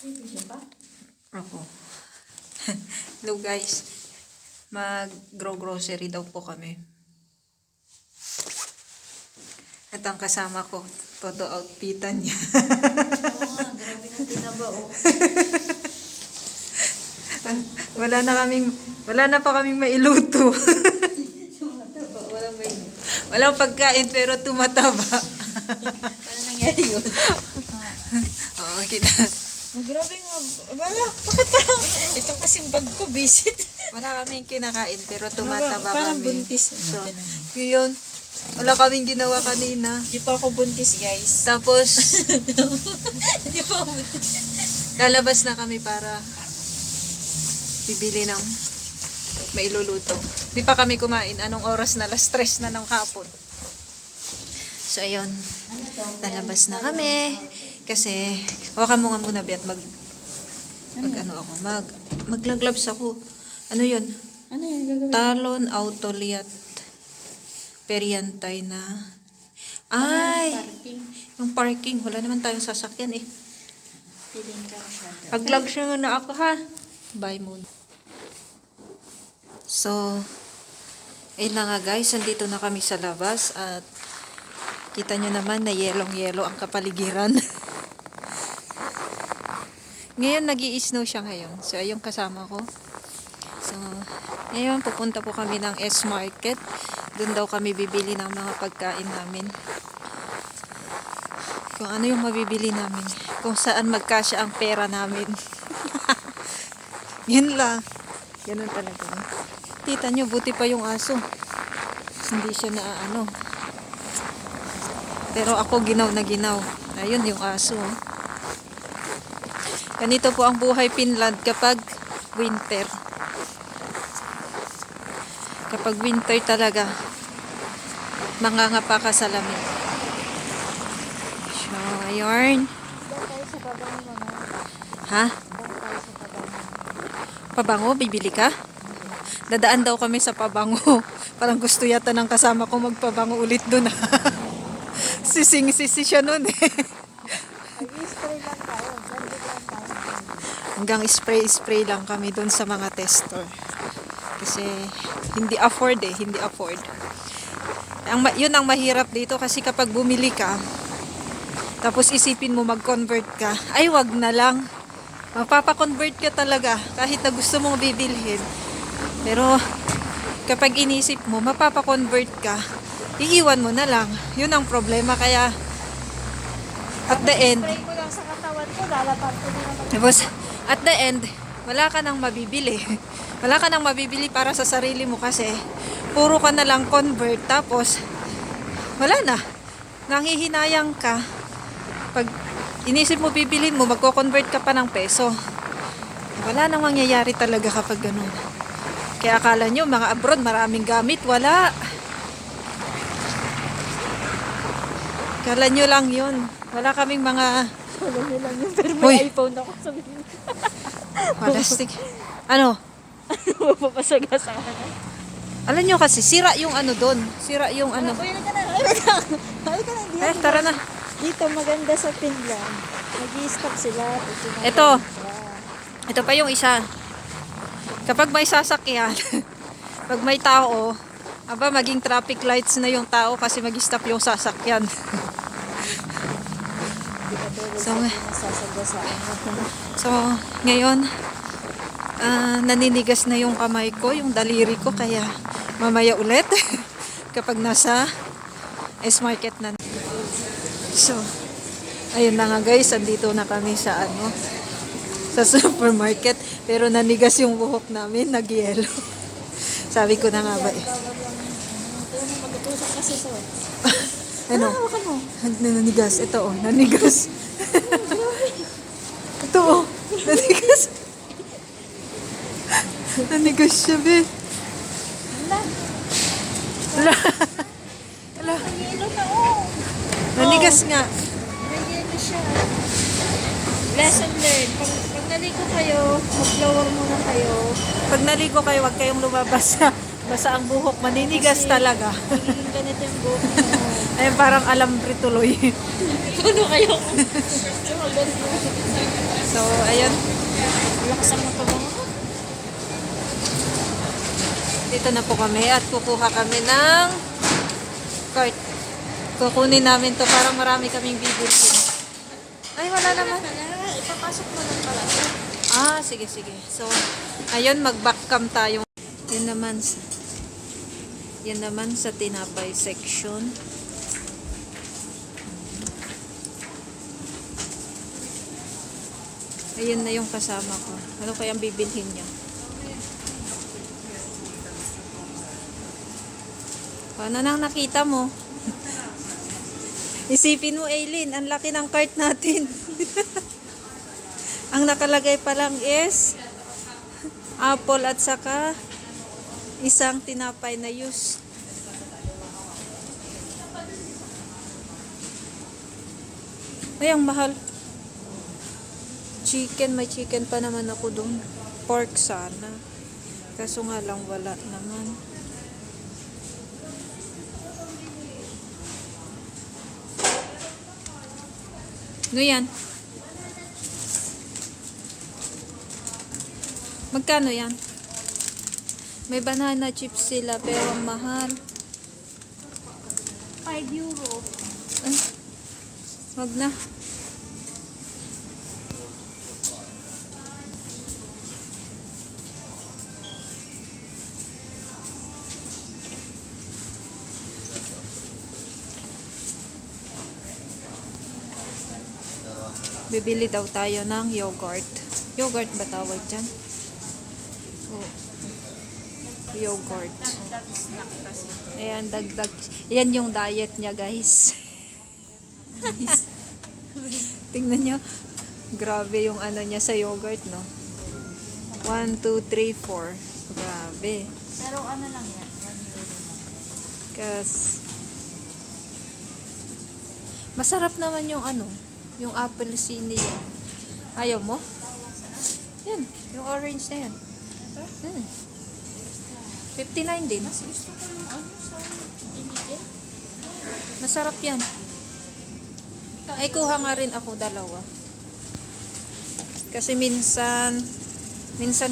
Ako. Hello guys. Mag-grocery daw po kami. At ang kasama ko, todo outfitan niya. Grabe na tinaba, oh. Wala na pa kaming mailuto. Walang pagkain pero tumataba. Ano nangyari yun? Oo, kita. Grabe nga. Wala. Bakit parang ito kasing bag ko, visit. Wala kaming kinakain pero tumataba Parang kami. buntis. So, yun. Wala kaming ginawa kanina. Hindi pa ako buntis, guys. Tapos, Hindi pa ako buntis. lalabas na kami para bibili ng mailuluto. Di pa kami kumain. Anong oras na? Alas 3 na ng hapon. So, ayun. Lalabas na kami. Kasi, hawakan mo nga muna, Biat. Maglaglabs ako. Ano yun? Ano yan gagawin? Talon Autoliat Periantay na. Ay! Parking. Yung parking. Wala naman tayong sasakyan eh. Feeling ka siya. Pag-vlogs nyo na ako ha. Bye muna. So, ayun na nga guys. Andito na kami sa labas. At kita nyo naman na yelong-yelo ang kapaligiran. Ngayon, nag-i-snow siya ngayon. So, ayun kasama ko. So, ngayon, pupunta po kami ng S-Market. Doon daw kami bibili ng mga pagkain namin. Kung ano yung mabibili namin. Kung saan magkasya ang pera namin. Yun lang. Ganun talaga. Tita nyo, buti pa yung aso. Hindi siya na ano. Pero ako ginaw na ginaw. Ayun yung aso. Ganito po ang buhay Finland kapag winter. Kapag winter talaga, mangangapa ka sa lamig. So, ayun. Ha? Pabango? Bibili ka? Dadaan daw kami sa pabango. Parang gusto yata ng kasama ko magpabango ulit dun. Sising-sisi siya nun eh. Mag-spray lang tayo. Hanggang spray-spray lang kami dun sa mga tester. Kasi hindi afford. Yun ang mahirap dito kasi kapag bumili ka, tapos isipin mo mag-convert ka, ay wag na lang. Mapapa-convert ka talaga kahit na gusto mong bibilhin. Pero kapag inisip mo, mapapa-convert ka, iiwan mo na lang. Yun ang problema. Kaya at the end, Spray ko lang sa katawan ko, lalapag ko din naman. tapos at the end, wala ka nang mabibili. Wala ka nang mabibili para sa sarili mo kasi puro ka na lang convert tapos wala na. Nanghihinayang ka. Pag inisip mo bibilin mo, magko-convert ka pa ng peso. Wala nang mangyayari talaga kapag ganun. Kaya akala nyo, mga abroad, maraming gamit. Wala. Akala nyo lang yun. Wala kaming mga... Wala nilang yun, pero Uy. may iPhone ako sabihin. Plastic. Ano? Mapapasaga sa kanan. Alam nyo kasi, sira yung ano doon. Sira yung ano. Uy, halika na. Halika na. Eh, tara na. Dito maganda sa Finland. Nag-i-stop sila. Ito. Ito pa yung isa. Kapag may sasakyan, pag may tao, aba maging traffic lights na yung tao kasi mag-stop yung sasakyan. So, so ngayon, naninigas na yung kamay ko, yung daliri ko, kaya mamaya ulit kapag nasa S-Market na. So, ayun na nga guys, andito na kami sa sa supermarket, pero nanigas yung buhok namin, nag-yelo. Sabi ko na nga ba eh. Mag-utusok kasi sa Ano? Nanigas. Ito oh, nanigas. Ito oh, nanigas. Nanigas siya, be. Wala. Wala. Yelo na, oh. Nanigas nga. Nag-yelo siya. Lesson learned. Pag naligo kayo, mag-flower muna kayo. Pag naligo kayo, huwag kayong lumabas sa basa ang buhok. Maninigas Kasi talaga. Magiging ganito yung buhok mo. Ay, parang alambre tuloy. Ano kayo? So, ayun. Laksan mo ito mga. Dito na po kami at kukuha kami ng cart. Kukunin namin to, parang marami kaming bibilhin. Ay, wala naman. Ipapasok mo lang pala. Ah, sige, sige. So, ayun, mag-backcam tayo. Yan naman sa tinapay section. Ayun na yung kasama ko. Ano kayang bibilhin niya? Paano nang nakita mo? Isipin mo, Aileen, ang laki ng cart natin. Ang nakalagay pa lang is apple at saka isang tinapay na juice. Ay, ang mahal. Chicken, may chicken pa naman ako doon. Pork sana. Kaso nga lang wala naman. Ano yan? Magkano yan? May banana chips sila pero ang mahal. 5 euro. Ay, wag na. Bibili daw tayo ng yogurt. Yogurt ba tawag dyan? Oh. Yogurt. Ayan, dagdag. Yan yung diet niya, guys. Tingnan nyo. Grabe yung ano niya sa yogurt, no? 1, 2, 3, 4. Grabe. Pero ano lang yan? 1 euro lang. Kas masarap naman yung ano, yung apple cinnamon. Ayaw mo? Yan, yung orange na yan. 59 din. Mas gusto ko yung ano sa inigil. Masarap yan. Ay, kuha nga rin ako dalawa. Kasi minsan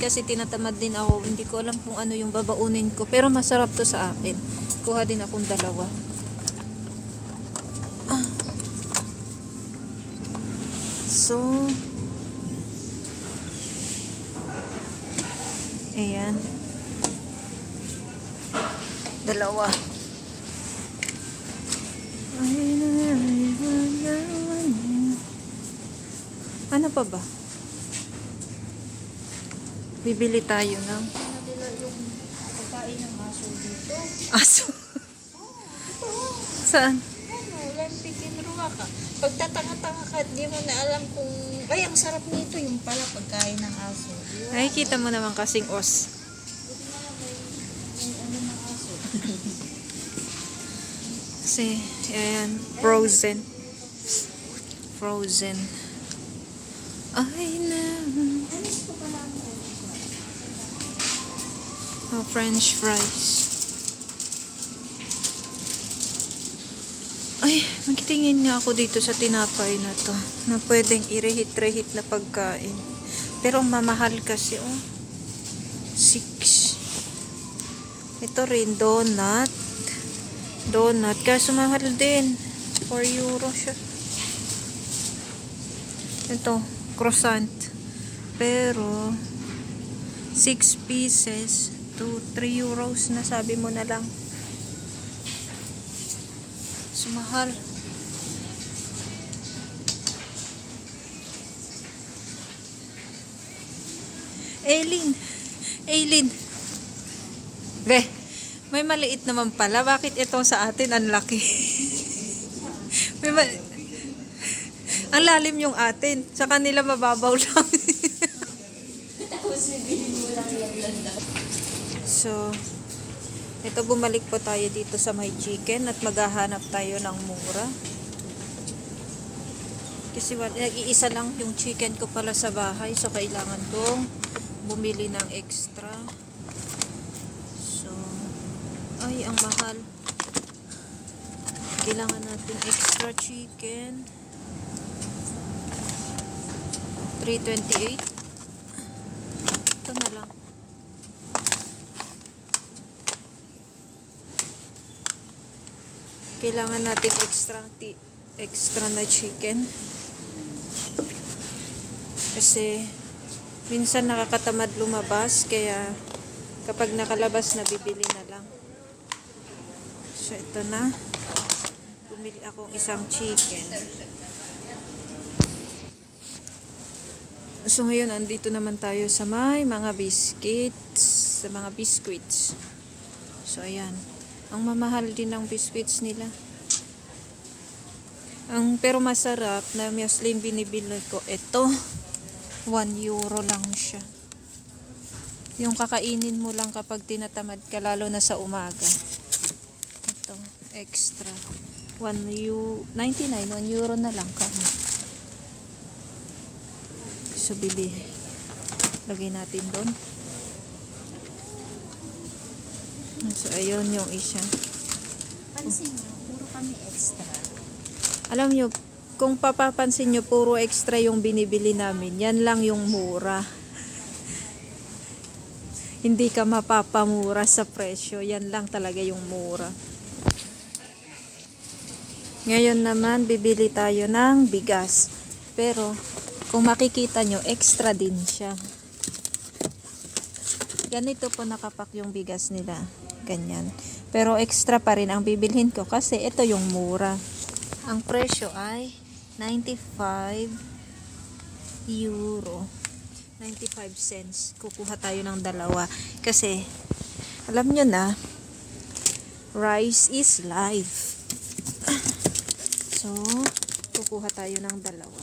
kasi tinatamad din ako. Hindi ko alam kung ano yung babaunin ko. Pero masarap to sa akin. Kuha din akong dalawa. Ah. So, ayan. Dalawa. Ano pa ba? Bibili tayo ng Ano nila yung pagkain ng aso dito? aso. Saan? Ano, lampikin ruwa ka. Pagtatanga-tanga ka, di mo na alam kung, ay, ang sarap nito yung pala pagkain ng aso. Di ba? Nakikita mo naman kasing os. Buti na lang may ano ng aso. Kasi, ayan, frozen. Frozen. Ay, na. Ano ito pala ang Oh, French fries. Ay, magtingin nga ako dito sa tinapay na to. Na pwedeng i-rehit-rehit na pagkain. Pero ang mamahal kasi, oh. 6. Ito rin, donut. Donut. Kaso mahal din. 4 euro siya. Ito, croissant. Pero, 6 pieces to 3 euros na sabi mo na lang. Sumahal. Aileen. Be, may maliit naman pala. Bakit itong sa atin ang laki? Ang lalim yung atin. Sa kanila mababaw lang. Tapos bibili mo lang yan daw. So, ito bumalik po tayo dito sa may chicken at maghahanap tayo ng mura. Kasi nag-iisa lang yung chicken ko pala sa bahay. So, kailangan kong bumili ng extra. So, ay, ang mahal. Kailangan natin extra chicken. 328. Ito na lang. Kailangan natin extra na chicken. Kasi minsan nakakatamad lumabas, kaya kapag nakalabas na bibili na lang. So ito na. Bumili akong isang chicken. So ngayon andito naman tayo sa may mga biscuits, sa mga biscuits. So ayan. Ang mamahal din ng biscuits nila. Pero masarap na Muslim binibili ko. Ito, 1 euro lang siya. Yung kakainin mo lang kapag tinatamad ka, lalo na sa umaga. Ito, extra. 99, 1 euro na lang kami. So, bili. Lagay natin doon. So, ayun yung isa. Pansin nyo, puro kami extra. Alam nyo, kung papapansin nyo, puro extra yung binibili namin. Yan lang yung mura. Hindi ka mapapamura sa presyo. Yan lang talaga yung mura. Ngayon naman, bibili tayo ng bigas. Pero, kung makikita nyo, extra din siya. Ganito po nakapak yung bigas nila. Ganyan. Pero extra pa rin ang bibilhin ko kasi ito yung mura. Ang presyo ay 95 euro. 95 cents. Kukuha tayo ng dalawa. Kasi, alam nyo na, rice is life. So, kukuha tayo ng dalawa.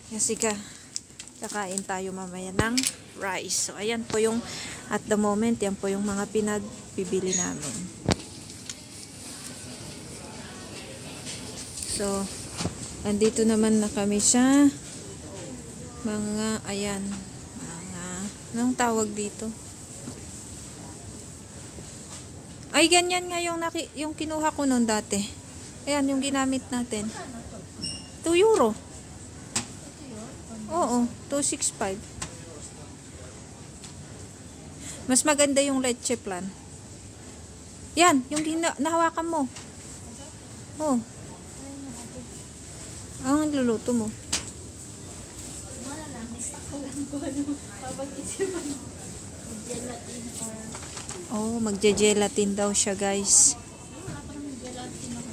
Kasi kakain tayo mamaya ng rice. So, ayan po yung, at the moment, yan po yung mga pinagbibili namin. So, andito naman na kami sa mga, ayan, anong tawag dito? Ay, ganyan nga yung kinuha ko noon dati. Ayan, yung ginamit natin. 2 euro. Oo, 265. Mas maganda yung leche plan. Yan, yung nahawakan mo. Oh. Ang luluto mo. Wala lang, stock ko lang ko ano. Papag-isipan. Gelatin or... Oh, magje-gelatin daw siya, guys. Wala pa naman gelatin ako.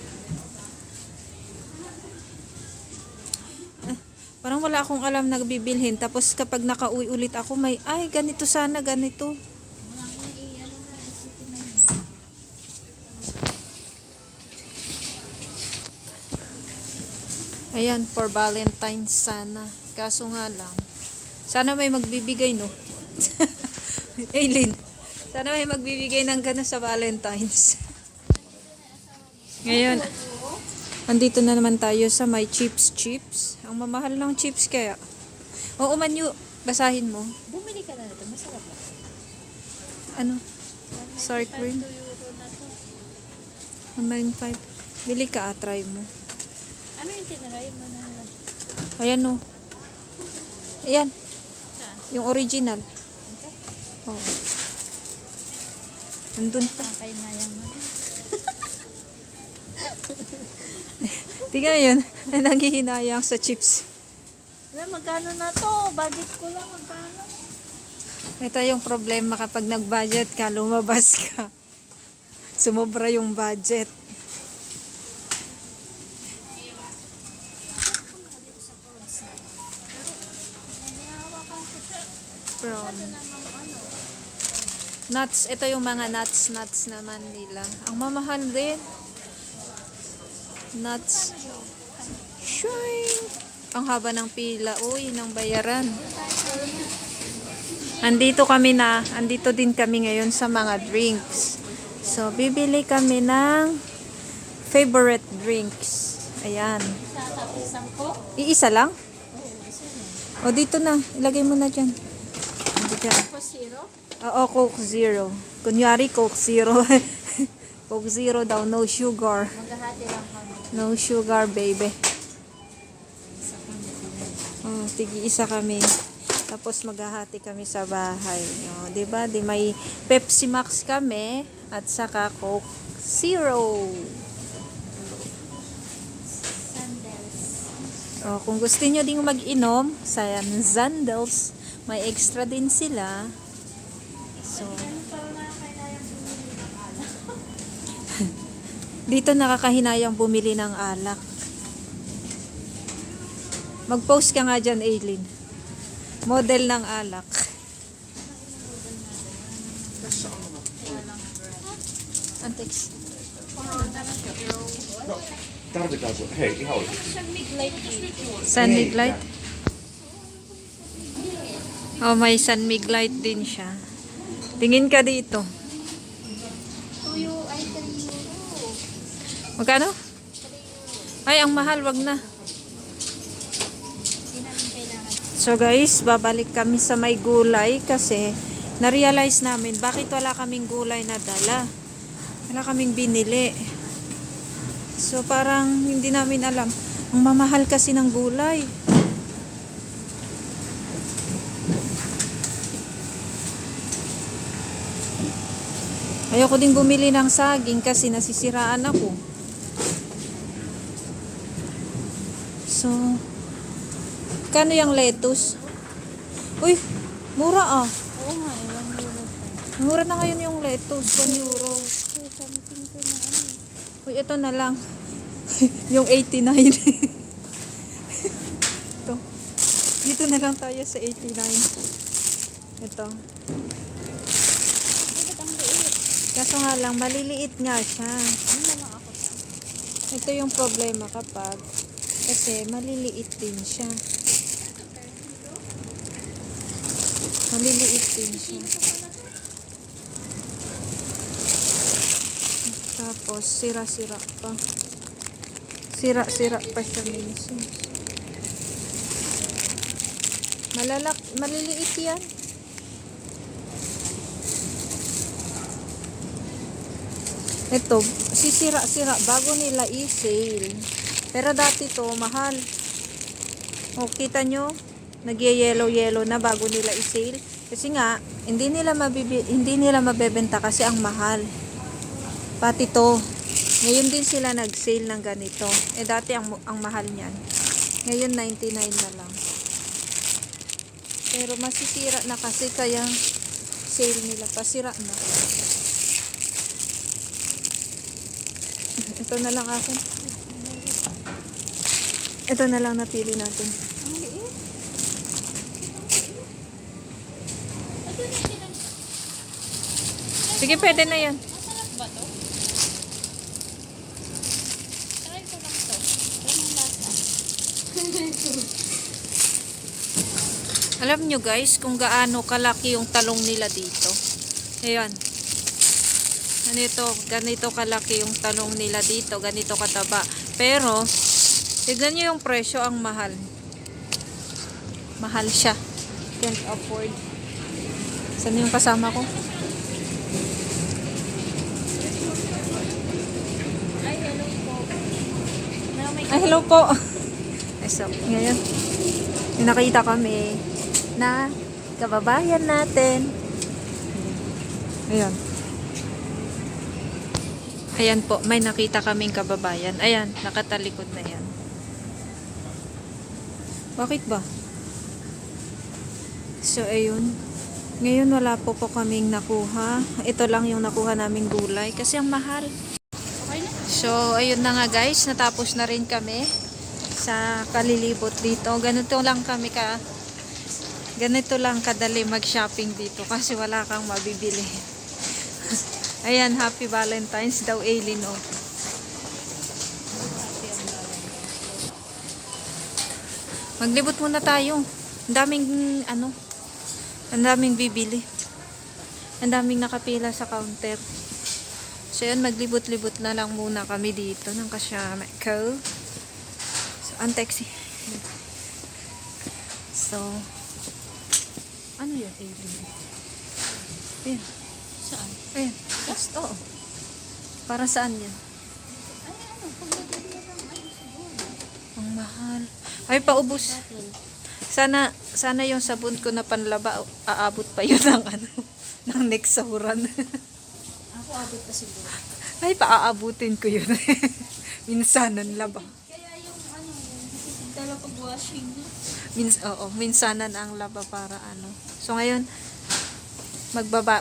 Parang wala akong alam na bibilhin. Tapos kapag nakauwi ulit ako, ay, ganito sana, ganito. Wala akong i-ano na isipin na yun. Ayan, for Valentine's sana. Kaso nga lang, sana may magbibigay, no? Aileen, sana may magbibigay ng gano'n sa Valentine's. Ngayon, andito na naman tayo sa may chips. Ang mamahal ng chips kaya. Oo, Manyu, basahin mo. Bumili ka na nito, masarap lang. Ano? Sour cream. 2 euro na to. 195. Bili ka, try mo. Ano yung tinaray mo na? Ayan, no. Ayan, Saan? yung original. Okay. Oh. Nandun pa. Kay Nayang mo. Tingnan yun, nanghihinayang sa chips. Wala, magkano na to? Budget ko lang, magkano? Ito yung problema kapag nag-budget ka, lumabas ka. Sumobra yung budget. From nuts, ito yung mga nuts naman nila. Ang mamahal din. Nuts. Shwing! Ang haba ng pila. Uy, ng bayaran. Andito din kami ngayon sa mga drinks. So, bibili kami ng favorite drinks. Ayan. Isang ko? Iisa lang? O, dito na. Ilagay mo na dyan. Dito. Po zero? Oo, Coke Zero. Kunyari, Coke Zero. Coke Zero daw, no sugar. Maghahati lang kami. No sugar, baby. Sa kanya. Oh, tigi-isa kami. Tapos maghahati kami sa bahay. Oh, 'di ba? Di may Pepsi Max kami at saka Coke Zero. Sandals. Oh, kung gusto niyo ding mag-inom sa Zandals, may extra din sila. So, dito nakakahinayang bumili ng alak. Mag-post ka nga dyan, Aileen. Model ng alak. Antex. Tarvitaanko? Hei, ihan oikein. Sun Mig Light. Oh, may Sun Mig Light din siya. Tingin ka dito. Tuyo ay 3 euro. Magkano? Ay, ang mahal, wag na. Hindi namin kailangan. So guys, babalik kami sa may gulay kasi na-realize namin bakit wala kaming gulay na dala. Wala kaming binili. So parang hindi namin alam. Ang mamahal kasi ng gulay. Ayoko din bumili ng saging kasi nasisiraan ako. So, kano yung lettuce? Uy, mura ah. Oo nga, 1 euro. Mura na ngayon yung lettuce, 1 euro. Something ko na ano. Uy, ito na lang. Yung 89. Ito. Dito na lang tayo sa 89. Ito. Bakit ang liit? Kaso nga lang, maliliit nga siya. Ano na lang ako sa? Ito yung problema kapag kasi maliliit din siya. Maliliit din siya. Tapos, sira-sira pa. Sira-sira pa siya minsan. Maliliit yan. Ito, sisira-sira bago nila i-sale. Pero dati to mahal. O, kita nyo? Nag-yellow-yellow na bago nila i-sale. Kasi nga, hindi nila mabebenta kasi ang mahal. Pati to. Ngayon din sila nag-sale ng ganito. Eh, dati ang mahal niyan. Ngayon, 99 na lang. Pero masisira na kasi kaya sale nila. Pasira na. Ito na lang akin. Ito na lang napili natin. Ang liit. Sige, pwede na yan. Masarap ba to? Try ko lang to. Ganun lasa. Alam nyo guys, kung gaano kalaki yung talong nila dito. Ayan. Ganito kalaki yung talong nila dito. Ganito kataba. Pero, tignan nyo yung presyo, ang mahal. Mahal siya. Can't afford. Saan yung kasama ko? Ay, hello po. Ay, hello po. Ay, so, ngayon, may nakita kami na kababayan natin. Ayan. Ayan po, may nakita kaming kababayan. Ayan, nakatalikod na yan. Bakit ba? So, ayun. Ngayon, wala po kaming nakuha. Ito lang yung nakuha naming gulay kasi ang mahal. Okay na. So, ayun na nga guys, natapos na rin kami sa kalilibot dito. Ganito lang kadali mag-shopping dito kasi wala kang mabibili. Ayan, happy Valentine's daw, Aileen, oh. Maglibot muna tayo. Ang daming bibili. Ang daming nakapila sa counter. So, yun, maglibot-libot na lang muna kami dito ng kasama ko. So, ang taxi. So, ano yun, Aileen? Ayan. Saan? Ayan. Just, oo. Para saan yan? Ay, ano, pagdating na lang, ano siguro. Ang mahal. Ay, paubos. Sana yung sabon ko na panlaba, aabot pa yun ng ano, ng next sahuran. Ako abot pa siguro. Ay, paaabutin ko yun. Minsanan laba. Kaya yung ano, yung dala pag washing na. Minsanan ang laba para ano. So ngayon,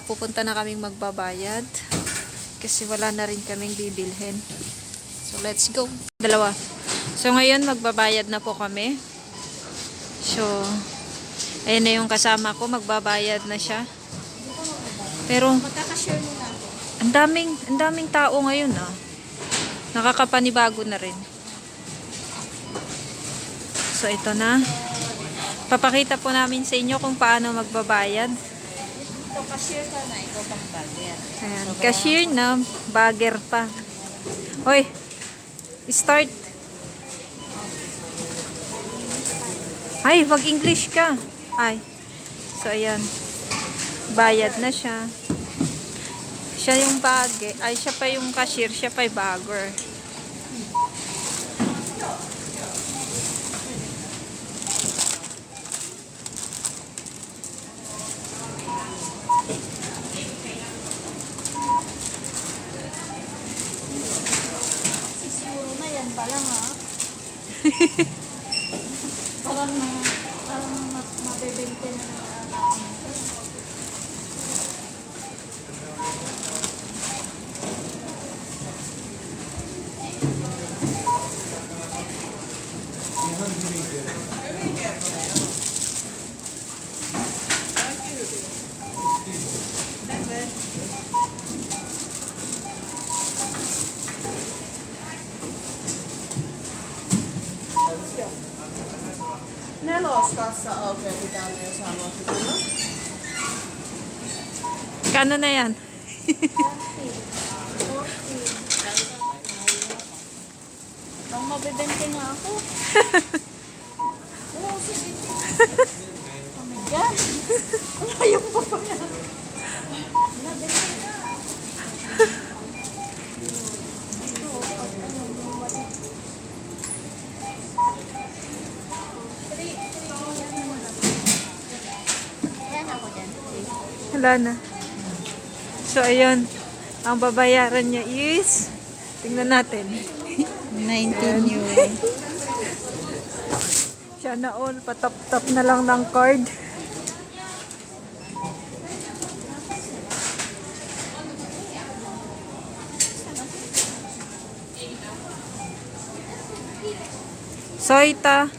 pupunta na kaming magbabayad. Kasi wala na rin kaming bibilhin. So let's go. Dalawa. So ngayon, magbabayad na po kami. So, ayan na yung kasama ko, magbabayad na siya. Pero, Magkakashare muna ako. ang daming tao ngayon ah. Nakakapanibago na rin. So, ito na. Papakita po namin sa inyo kung paano magbabayad. Ito, cashier ka na. Ikaw pang bagger. Ayan, cashier na, bagger pa. Hoy, start. Ay, wag English ka. Ay. So, ayan. Bayad na siya. Siya yung bagger. Ay, siya pa yung cashier. Siya pa yung bagger. Siguro na yan pa lang ha. parang mabebente na natin. Kano na yan? Bang mabebente na ako. Oo, sige. Oh my God. Ayaw pa pa yan. Nabente na. Ayan ako dyan. Wala na. So, ayun. Ang babayaran niya is, tingnan natin. 19 euro. Siya na all, patap-tap na lang ng card. Soita.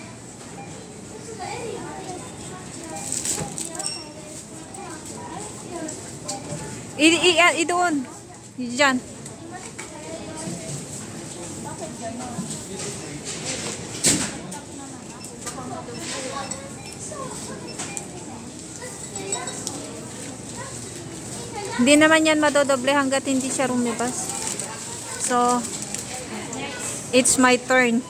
Doon. Diyan. Hindi naman yan madodoble hanggat hindi siya lumabas. So, it's my turn.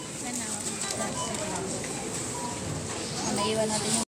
Naiwan natin yung